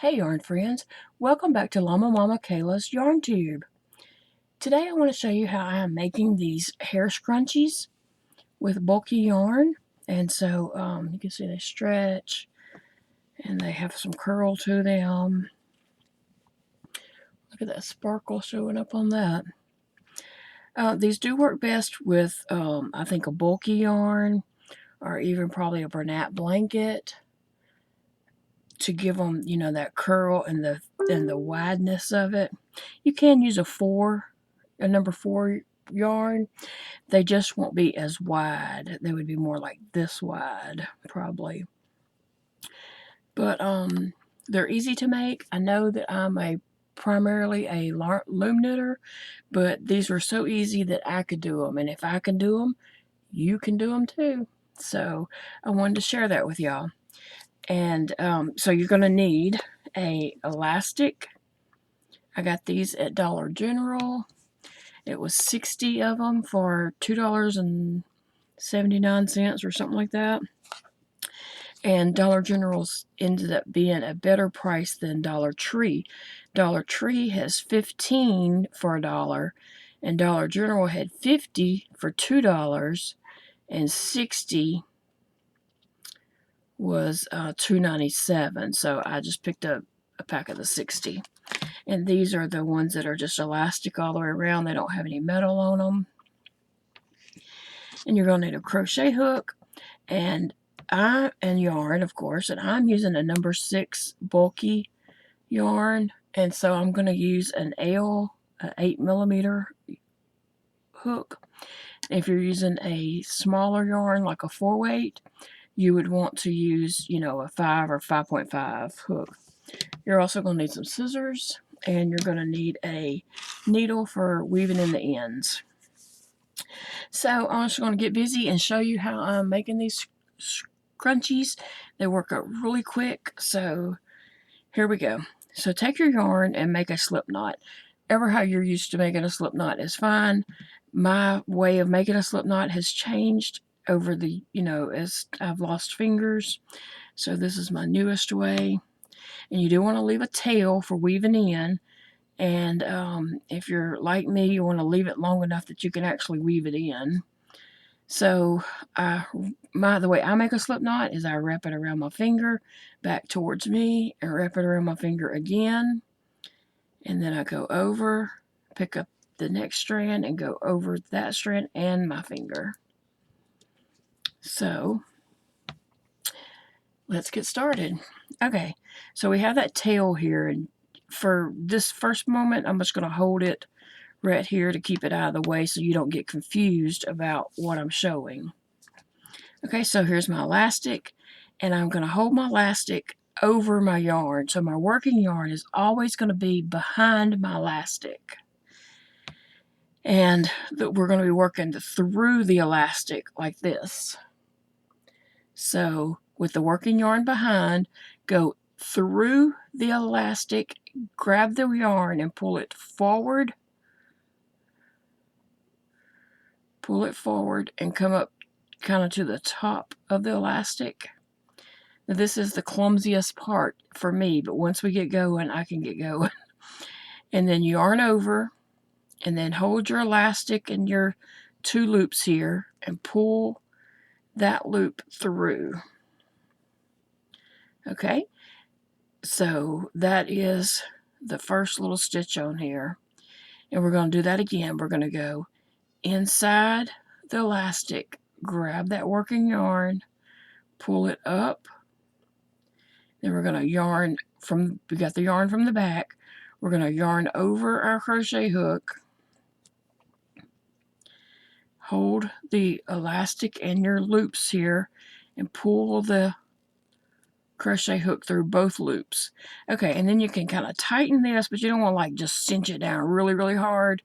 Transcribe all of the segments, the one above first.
Hey yarn friends, welcome back to LlamaMamaKayla's Yarn Tube. Today I want to show you how I am making these hair scrunchies with bulky yarn. And so you can see they stretch and they have some curl to them. Look at that sparkle showing up on that. These do work best with I think a bulky yarn or even probably a Bernat blanket to give them, you know, that curl and the wideness of it. You can use a number 4 yarn. They just won't be as wide. They would be more like this wide, probably. But they're easy to make. I know that I'm primarily a loom knitter, but these were so easy that I could do them. And if I can do them, you can do them too. So I wanted to share that with y'all. And so you're going to need a elastic. I got these at Dollar General. It was 60 of them for $2.79 or something like that. And Dollar General's ended up being a better price than Dollar Tree. Dollar Tree has 15 for $1, and Dollar General had 50 for $2, and 60 was $2.97. So I just picked up a pack of the 60. And these are the ones that are just elastic all the way around. They don't have any metal on them. And you're going to need a crochet hook and yarn, of course. And I'm using a number 6 bulky yarn. And so I'm going to use an 8mm hook. If you're using a smaller yarn like a 4-weight, you would want to use, you know, a 5 or 5.5 hook. You're also going to need some scissors, and you're going to need a needle for weaving in the ends. So I'm just going to get busy and show you how I'm making these scrunchies. They work up really quick, so here we go. So take your yarn and make a slip knot. Ever how you're used to making a slip knot is fine. My way of making a slip knot has changed over the, you know, as I've lost fingers. So this is my newest way. And you do want to leave a tail for weaving in. And if you're like me, you want to leave it long enough that you can actually weave it in. So the way I make a slip knot is I wrap it around my finger back towards me and wrap it around my finger again. And then I go over, pick up the next strand and go over that strand and my finger. So let's get started. Okay, so we have that tail here, and for this first moment, I'm just going to hold it right here to keep it out of the way so you don't get confused about what I'm showing. Okay, so here's my elastic, and I'm going to hold my elastic over my yarn. So my working yarn is always going to be behind my elastic. And we're going to be working through the elastic like this. So with the working yarn behind, go through the elastic, grab the yarn and pull it forward. Pull it forward and come up kind of to the top of the elastic. Now, this is the clumsiest part for me, but once we get going, I can get going. And then yarn over, and then hold your elastic and your 2 loops here and pull that loop through. Okay, so that is the first little stitch on here. And we're going to do that again. We're going to go inside the elastic, grab that working yarn, pull it up. Then we're going to yarn we got the yarn from the back. We're going to yarn over our crochet hook. Hold the elastic and your loops here and pull the crochet hook through both loops. Okay, and then you can kind of tighten this, but you don't want to like just cinch it down really, really hard.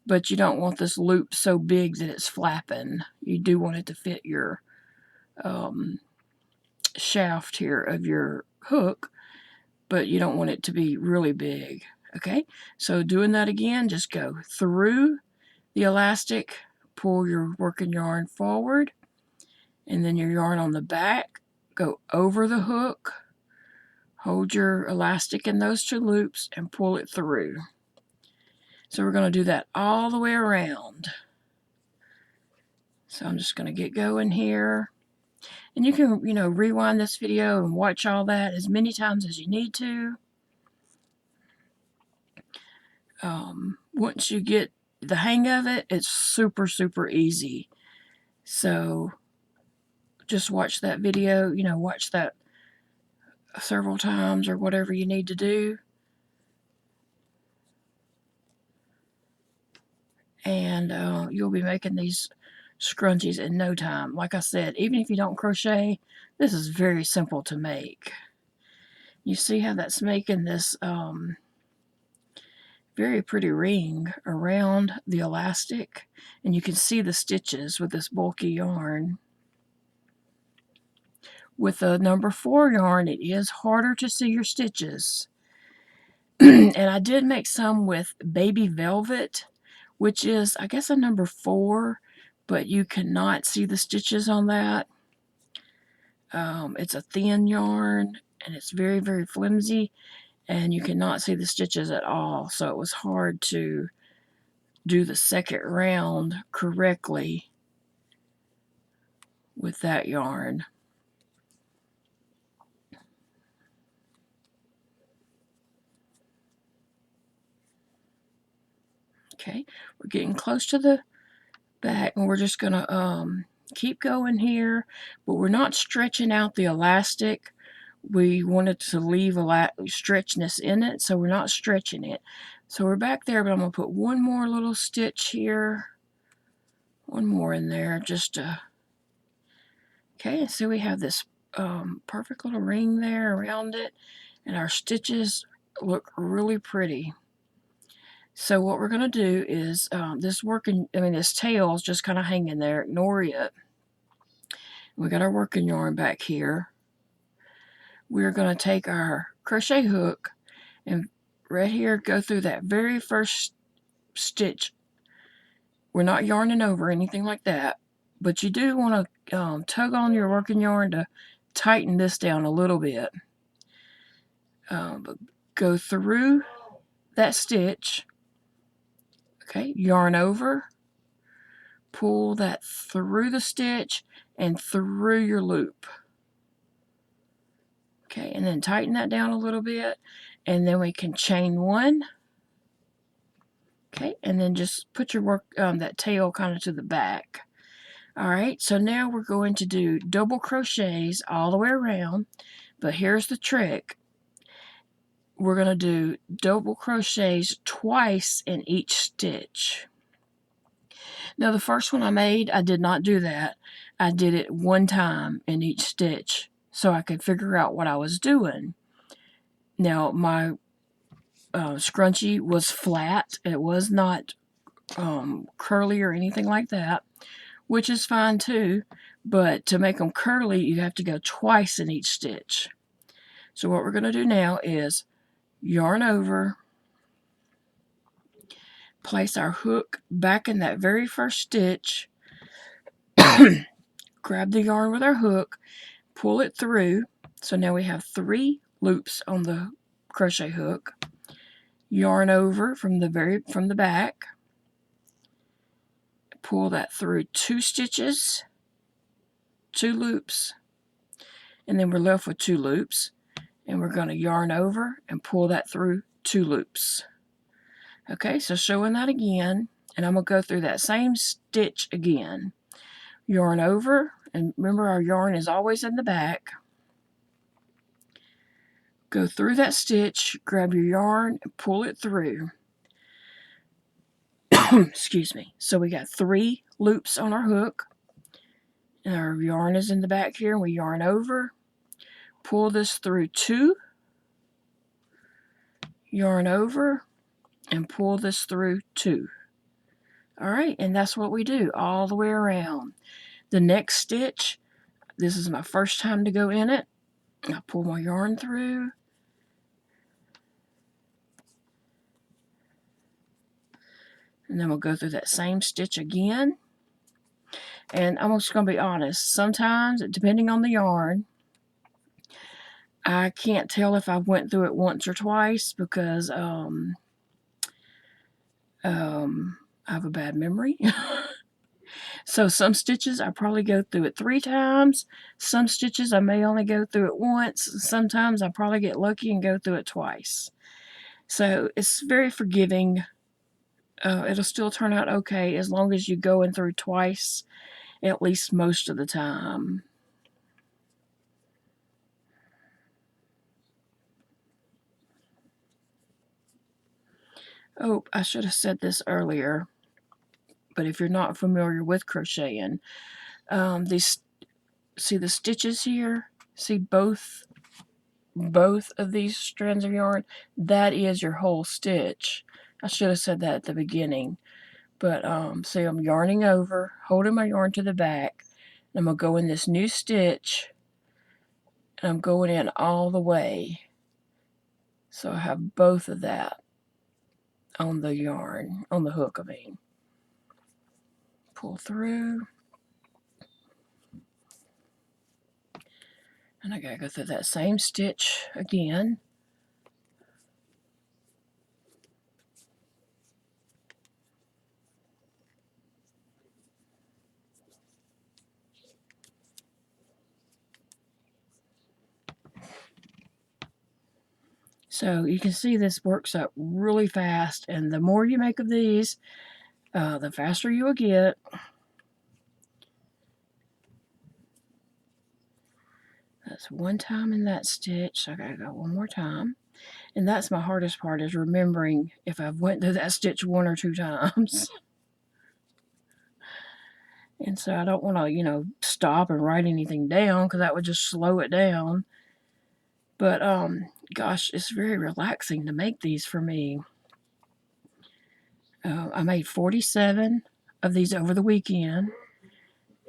But you don't want this loop so big that it's flapping. You do want it to fit your shaft here of your hook, but you don't want it to be really big. Okay, so doing that again, just go through the elastic, pull your working yarn forward, and then your yarn on the back, go over the hook, Hold your elastic in those 2 loops and pull it through. So we're going to do that all the way around. So I'm just going to get going here. And you can, rewind this video and watch all that as many times as you need to. Once you get the hang of it, it's super, super easy. So just watch that video, watch that several times or whatever you need to do. And you'll be making these scrunchies in no time. Like I said, even if you don't crochet, this is very simple to make. You see how that's making this very pretty ring around the elastic, and you can see the stitches with this bulky yarn. With the number 4 yarn, it is harder to see your stitches. And I did make some with baby velvet, which is, I guess, a number 4, but you cannot see the stitches on that. It's a thin yarn, and it's very, very flimsy, and you cannot see the stitches at all, so it was hard to do the second round correctly with that yarn. Okay, we're getting close to the back, and we're just gonna keep going here, but we're not stretching out the elastic. We wanted to leave a stretchiness in it, so we're not stretching it. So we're back there, but I'm gonna put one more little stitch here, one more in there, just to, okay, and so we have this perfect little ring there around it, and our stitches look really pretty. So what we're going to do is this tail is just kind of hanging there. Ignore it. We got our working yarn back here. We're going to take our crochet hook and right here go through that very first stitch. We're not yarning over anything like that, but you do want to tug on your working yarn to tighten this down a little bit. But go through that stitch. Okay, yarn over, pull that through the stitch and through your loop. Okay, and then tighten that down a little bit, and then we can chain 1. Okay, and then just put your that tail kind of to the back. All right, so now we're going to do double crochets all the way around, but here's the trick. We're going to do double crochets twice in each stitch. Now the first one I made, I did not do that. I did it one time in each stitch so I could figure out what I was doing. Now my scrunchie was flat. It was not curly or anything like that, which is fine too. But to make them curly, you have to go twice in each stitch. So what we're going to do now is yarn over, place our hook back in that very first stitch, grab the yarn with our hook, pull it through. So now we have 3 loops on the crochet hook. Yarn over from the back, pull that through 2 stitches, 2 loops, and then we're left with 2 loops, and we're going to yarn over and pull that through 2 loops. Okay, so showing that again, and I'm going to go through that same stitch again. Yarn over, and remember our yarn is always in the back. Go through that stitch, grab your yarn, and pull it through. Excuse me. So we got 3 loops on our hook, and our yarn is in the back here, and we yarn over, pull this through 2, yarn over, and pull this through 2. All right, and that's what we do all the way around. The next stitch, this is my first time to go in it. I pull my yarn through, and then we'll go through that same stitch again. And I'm just going to be honest, sometimes, depending on the yarn, I can't tell if I went through it once or twice because I have a bad memory. So some stitches I probably go through it 3 times. Some stitches I may only go through it once. Sometimes I probably get lucky and go through it twice. So it's very forgiving. It'll still turn out okay as long as you go in through twice, at least most of the time. Oh, I should have said this earlier, but if you're not familiar with crocheting, these see the stitches here? See both of these strands of yarn? That is your whole stitch. I should have said that at the beginning. But see, I'm yarning over, holding my yarn to the back, and I'm going to go in this new stitch, and I'm going in all the way. So I have both of that on the yarn, on the hook, I mean. Pull through. And I gotta go through that same stitch again. So you can see this works up really fast, and the more you make of these, the faster you will get. That's one time in that stitch, so I gotta go one more time. And that's my hardest part, is remembering if I've went through that stitch 1 or 2 times. And so I don't want to, stop and write anything down because that would just slow it down. But gosh, it's very relaxing to make these for me. I made 47 of these over the weekend,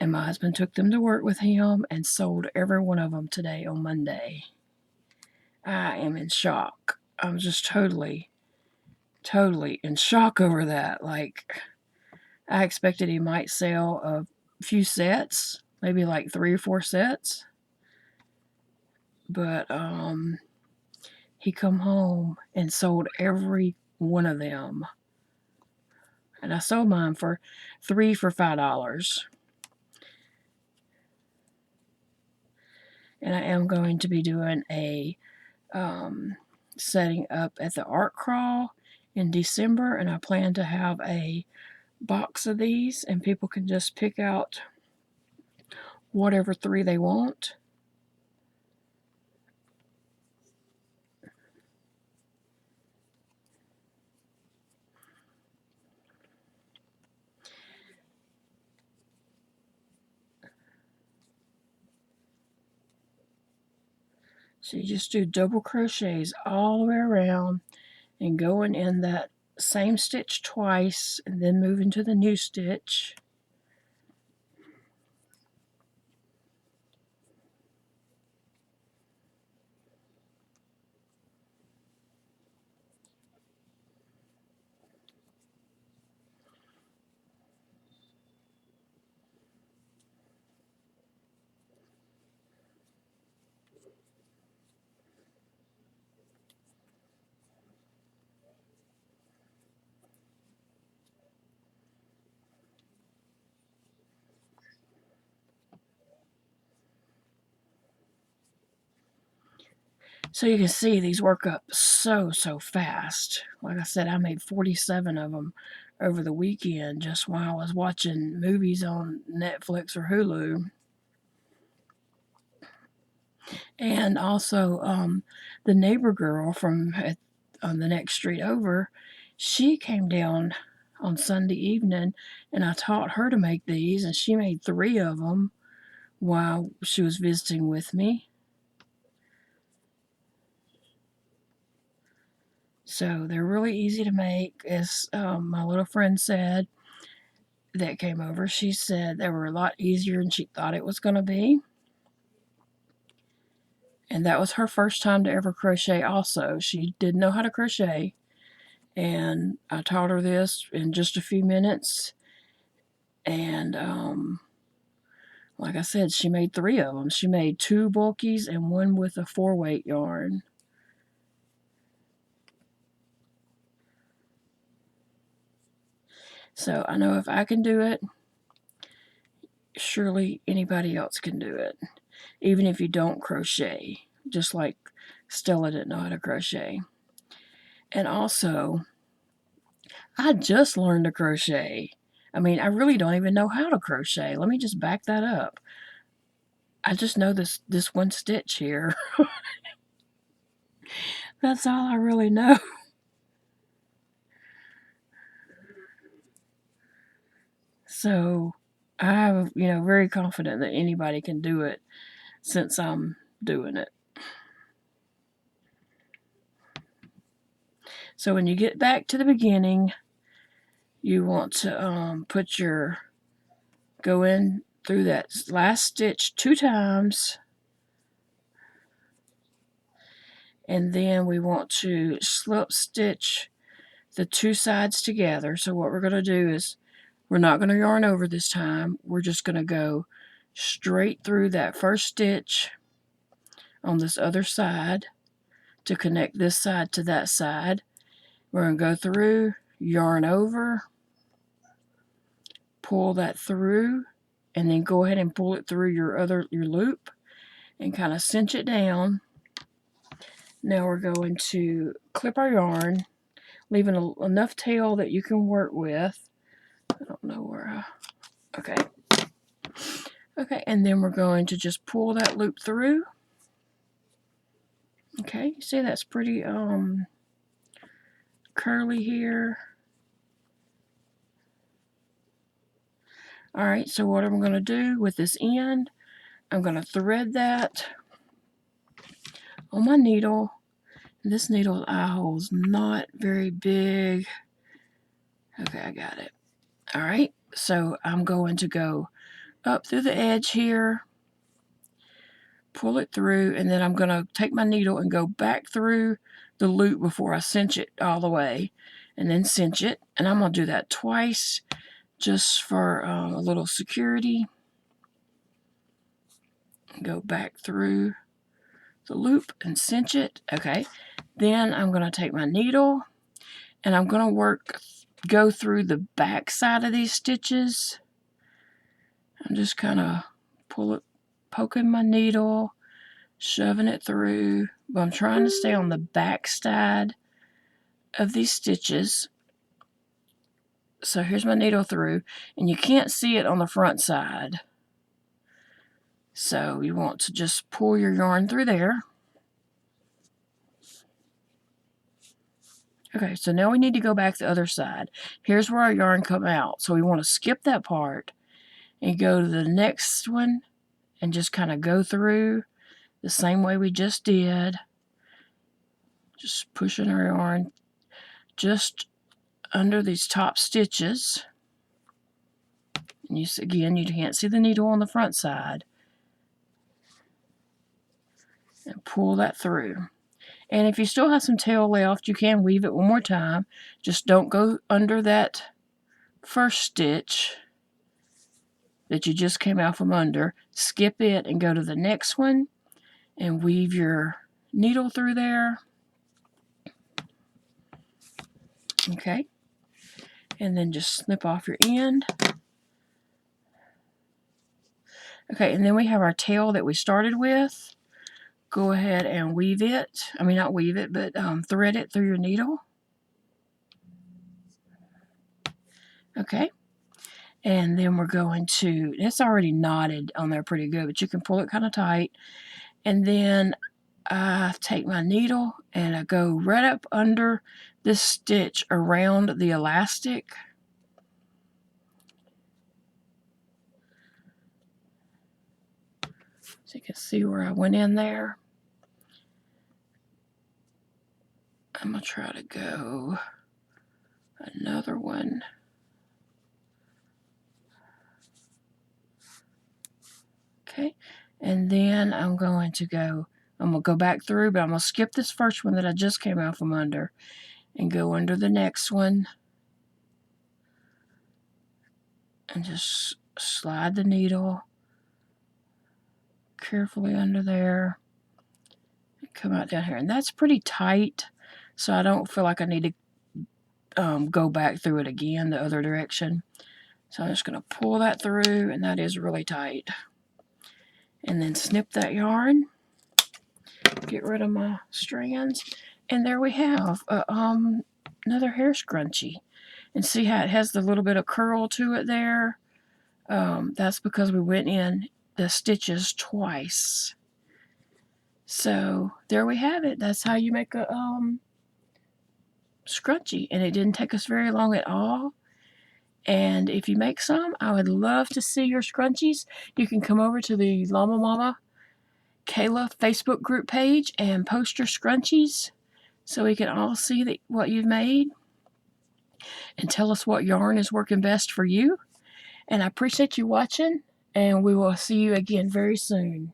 and my husband took them to work with him and sold every one of them today on Monday. I am in shock. I'm just totally in shock over that. Like, I expected he might sell a few sets, maybe like 3 or 4 sets. But he come home and sold every one of them. And I sold mine for 3 for $5. And I am going to be doing a setting up at the art crawl in December, and I plan to have a box of these, and people can just pick out whatever 3 they want. So you just do double crochets all the way around and going in that same stitch twice, and then move into the new stitch. So you can see these work up so fast. Like I said, I made 47 of them over the weekend just while I was watching movies on Netflix or Hulu. And also, the neighbor girl from on the next street over, she came down on Sunday evening, and I taught her to make these, and she made 3 of them while she was visiting with me. So they're really easy to make, as my little friend said that came over. She said they were a lot easier than she thought it was going to be. And that was her first time to ever crochet also. She didn't know how to crochet, and I taught her this in just a few minutes. And Like I said, she made 3 of them. She made 2 bulkies and 1 with a 4-weight yarn. So I know if I can do it, surely anybody else can do it. Even if you don't crochet, just like Stella didn't know how to crochet. And also, I just learned to crochet. I mean, I really don't even know how to crochet. Let me just back that up. I just know this one stitch here. That's all I really know. So I'm, very confident that anybody can do it since I'm doing it. So when you get back to the beginning, you want to go in through that last stitch 2 times, and then we want to slip stitch the 2 sides together. So what we're going to do is we're not going to yarn over this time. We're just going to go straight through that first stitch on this other side to connect this side to that side. We're going to go through, yarn over, pull that through, and then go ahead and pull it through your loop and kind of cinch it down. Now we're going to clip our yarn, leaving enough tail that you can work with. I don't know where okay. Okay, and then we're going to just pull that loop through. Okay, you see that's pretty curly here. All right, so what I'm going to do with this end, I'm going to thread that on my needle. This needle's eye hole is not very big. Okay, I got it. All right, so I'm going to go up through the edge here, pull it through, and then I'm going to take my needle and go back through the loop before I cinch it all the way, and then cinch it. And I'm going to do that twice just for a little security. Go back through the loop and cinch it. Okay, then I'm going to take my needle and I'm going to go through the back side of these stitches. I'm just kind of poking my needle, shoving it through, but I'm trying to stay on the back side of these stitches. So here's my needle through, and you can't see it on the front side. So you want to just pull your yarn through there. Okay, so now we need to go back the other side. Here's where our yarn come out. So we want to skip that part and go to the next one and just kind of go through the same way we just did. Just pushing our yarn just under these top stitches. And again, you can't see the needle on the front side. And pull that through. And if you still have some tail left, you can weave it one more time. Just don't go under that first stitch that you just came out from under. Skip it and go to the next one and weave your needle through there. Okay. And then just snip off your end. Okay, and then we have our tail that we started with. Go ahead and weave it. I mean, not weave it, but thread it through your needle. Okay. And then we're going to, it's already knotted on there pretty good, but you can pull it kind of tight. And then I take my needle and I go right up under this stitch around the elastic. So you can see where I went in there. I'm going to try to go another one. Okay, and then I'm going to go back through, but I'm going to skip this first one that I just came out from under and go under the next one and just slide the needle carefully under there. Come out down here, and that's pretty tight, so I don't feel like I need to go back through it again the other direction. So I'm just going to pull that through, and that is really tight. And then snip that yarn, get rid of my strands, and there we have another hair scrunchie. And see how it has the little bit of curl to it there? That's because we went in the stitches twice. So there we have it. That's how you make a scrunchie, and it didn't take us very long at all. And if you make some, I would love to see your scrunchies. You can come over to the LlamaMamaKayla Facebook group page and post your scrunchies so we can all see what you've made, and tell us what yarn is working best for you. And I appreciate you watching, and we will see you again very soon.